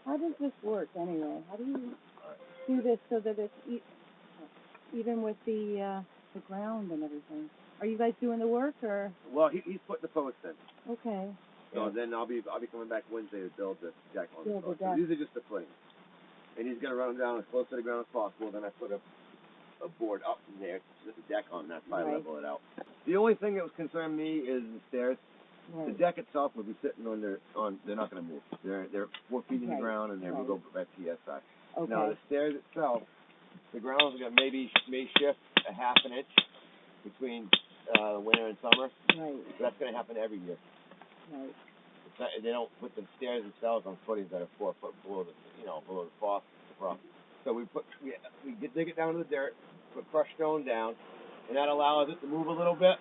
How does this work anyway? How do you do this so that it's even with the ground and everything? Are you guys doing the work or? Well, he's putting the post in. Okay. So then I'll be coming back Wednesday to build the deck on the post. Deck. So these are just the footings. And he's going to run them down as close to the ground as possible. Then I put a board up from there to put the deck on. That's how I level it out. The only thing that was concerning me is the stairs. Right. The deck itself will be sitting on. They're not going to move. They're 4 feet in the ground, and they will go by PSI. Okay. Now the stairs itself, the ground is going to may shift a half an inch between winter and summer. Right. So that's going to happen every year. Right. They don't put the stairs themselves on footings that are 4 foot below the frost. So we dig it down to the dirt, put crushed stone down, and that allows it to move a little bit.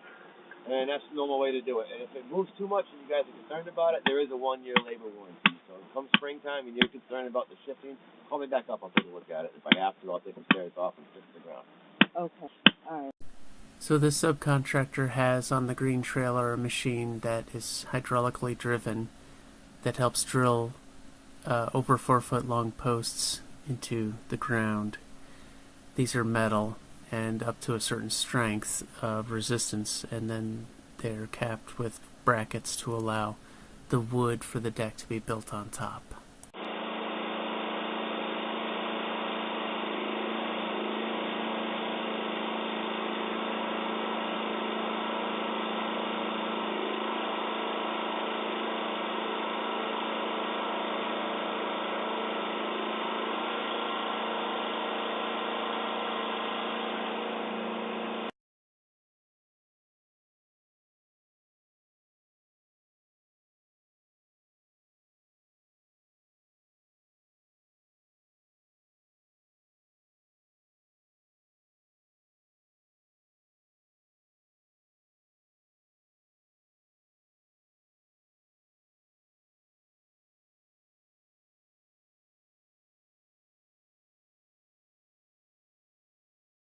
And that's the normal way to do it. And if it moves too much and you guys are concerned about it, there is a 1-year labor warranty. So come springtime and you're concerned about the shifting, call me back up. I'll take a look at it. If I have to, I'll take the stairs off and fix the ground. Okay. All right. So this subcontractor has on the green trailer a machine that is hydraulically driven that helps drill over 4 foot long posts into the ground. These are metal and up to a certain strength of resistance, and then they're capped with brackets to allow the wood for the deck to be built on top.